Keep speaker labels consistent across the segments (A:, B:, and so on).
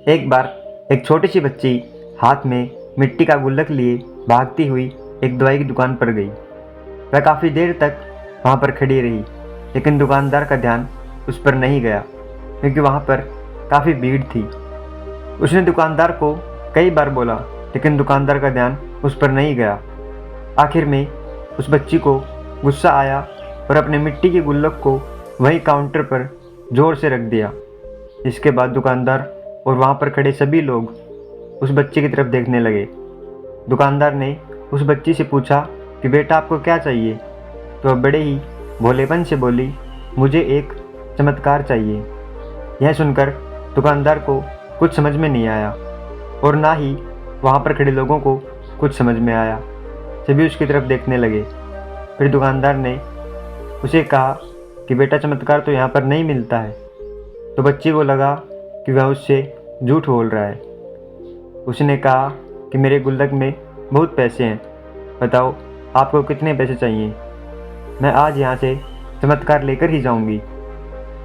A: एक बार एक छोटी सी बच्ची हाथ में मिट्टी का गुल्लक लिए भागती हुई एक दवाई की दुकान पर गई। वह काफ़ी देर तक वहाँ पर खड़ी रही, लेकिन दुकानदार का ध्यान उस पर नहीं गया क्योंकि वहाँ पर काफ़ी भीड़ थी। उसने दुकानदार को कई बार बोला, लेकिन दुकानदार का ध्यान उस पर नहीं गया। आखिर में उस बच्ची को गुस्सा आया और अपने मिट्टी के गुल्लक को वहीं काउंटर पर ज़ोर से रख दिया। इसके बाद दुकानदार और वहाँ पर खड़े सभी लोग उस बच्ची की तरफ देखने लगे। दुकानदार ने उस बच्ची से पूछा कि बेटा आपको क्या चाहिए, तो वह बड़े ही भोलेपन से बोली, मुझे एक चमत्कार चाहिए। यह सुनकर दुकानदार को कुछ समझ में नहीं आया और ना ही वहाँ पर खड़े लोगों को कुछ समझ में आया। सभी उसकी तरफ देखने लगे। फिर दुकानदार ने उसे कहा कि बेटा चमत्कार तो यहाँ पर नहीं मिलता है। तो बच्ची को लगा कि वह उससे झूठ बोल रहा है। उसने कहा कि मेरे गुल्लक में बहुत पैसे हैं, बताओ आपको कितने पैसे चाहिए, मैं आज यहाँ से चमत्कार लेकर ही जाऊँगी।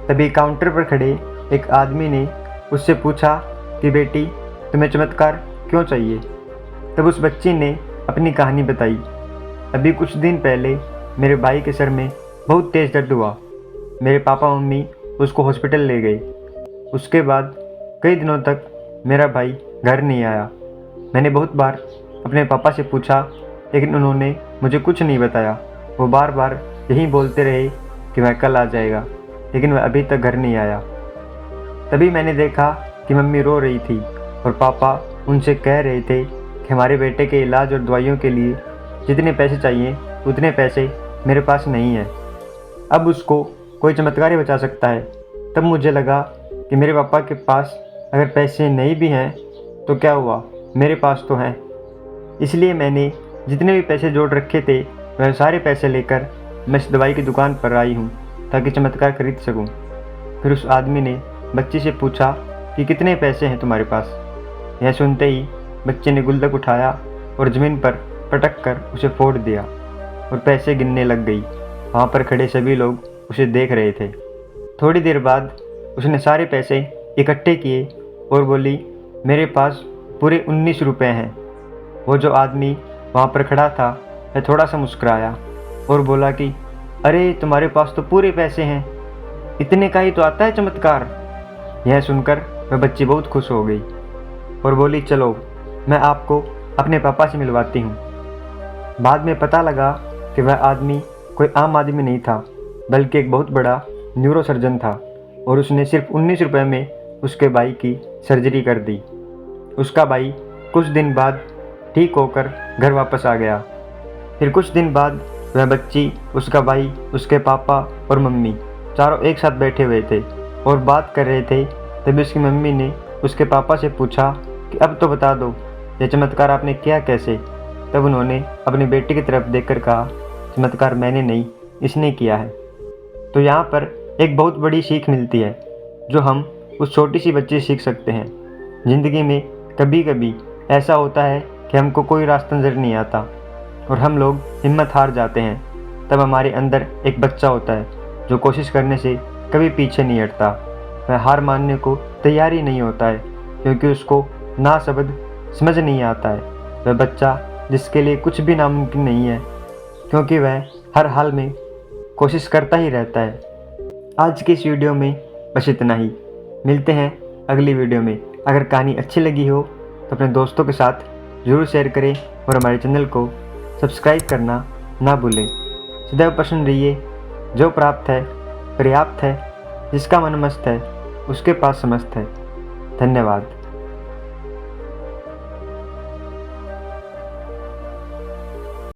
A: तभी काउंटर पर खड़े एक आदमी ने उससे पूछा कि बेटी तुम्हें चमत्कार क्यों चाहिए। तब उस बच्ची ने अपनी कहानी बताई। अभी कुछ दिन पहले मेरे भाई के सर में बहुत तेज़ दर्द हुआ। मेरे पापा मम्मी उसको हॉस्पिटल ले गए। उसके बाद कई दिनों तक मेरा भाई घर नहीं आया। मैंने बहुत बार अपने पापा से पूछा, लेकिन उन्होंने मुझे कुछ नहीं बताया। वो बार बार यही बोलते रहे कि वह कल आ जाएगा, लेकिन वह अभी तक घर नहीं आया। तभी मैंने देखा कि मम्मी रो रही थी और पापा उनसे कह रहे थे कि हमारे बेटे के इलाज और दवाइयों के लिए जितने पैसे चाहिए उतने पैसे मेरे पास नहीं हैं। अब उसको कोई चमत्कार ही बचा सकता है। तब मुझे लगा कि मेरे पापा के पास अगर पैसे नहीं भी हैं तो क्या हुआ, मेरे पास तो हैं। इसलिए मैंने जितने भी पैसे जोड़ रखे थे वह सारे पैसे लेकर मैं इस दवाई की दुकान पर आई हूँ ताकि चमत्कार खरीद सकूँ। फिर उस आदमी ने बच्ची से पूछा कि कितने पैसे हैं तुम्हारे पास। यह सुनते ही बच्चे ने गुल्लक उठाया और ज़मीन पर पटक कर उसे फोड़ दिया और पैसे गिनने लग गई। वहाँ पर खड़े सभी लोग उसे देख रहे थे। थोड़ी देर बाद उसने सारे पैसे इकट्ठे किए और बोली, मेरे पास पूरे 19 रुपये हैं। वो जो आदमी वहाँ पर खड़ा था वह थोड़ा सा मुस्कुराया और बोला कि अरे तुम्हारे पास तो पूरे पैसे हैं, इतने का ही तो आता है चमत्कार। यह सुनकर वह बच्ची बहुत खुश हो गई और बोली, चलो मैं आपको अपने पापा से मिलवाती हूँ। बाद में पता लगा कि वह आदमी कोई आम आदमी नहीं था, बल्कि एक बहुत बड़ा न्यूरो सर्जन था और उसने सिर्फ 19 रुपये में उसके भाई की सर्जरी कर दी। उसका भाई कुछ दिन बाद ठीक होकर घर वापस आ गया। फिर कुछ दिन बाद वह बच्ची, उसका भाई, उसके पापा और मम्मी चारों एक साथ बैठे हुए थे और बात कर रहे थे। तभी उसकी मम्मी ने उसके पापा से पूछा कि अब तो बता दो, यह चमत्कार आपने किया कैसे। तब उन्होंने अपनी बेटी की तरफ देखकर कहा, चमत्कार मैंने नहीं, इसने किया है। तो यहाँ पर एक बहुत बड़ी सीख मिलती है जो हम उस छोटी सी बच्ची से सीख सकते हैं। ज़िंदगी में कभी कभी ऐसा होता है कि हमको कोई रास्ता नज़र नहीं आता और हम लोग हिम्मत हार जाते हैं। तब हमारे अंदर एक बच्चा होता है जो कोशिश करने से कभी पीछे नहीं हटता। वह हार मानने को तैयार ही नहीं होता है क्योंकि उसको ना शब्द समझ नहीं आता है। वह बच्चा जिसके लिए कुछ भी नामुमकिन नहीं है, क्योंकि वह हर हाल में कोशिश करता ही रहता है। आज की इस वीडियो में बस इतना ही। मिलते हैं अगली वीडियो में। अगर कहानी अच्छी लगी हो तो अपने दोस्तों के साथ ज़रूर शेयर करें और हमारे चैनल को सब्सक्राइब करना ना भूलें। सदैव प्रसन्न रहिए। जो प्राप्त है पर्याप्त है, जिसका मन मस्त है उसके पास समस्त है। धन्यवाद।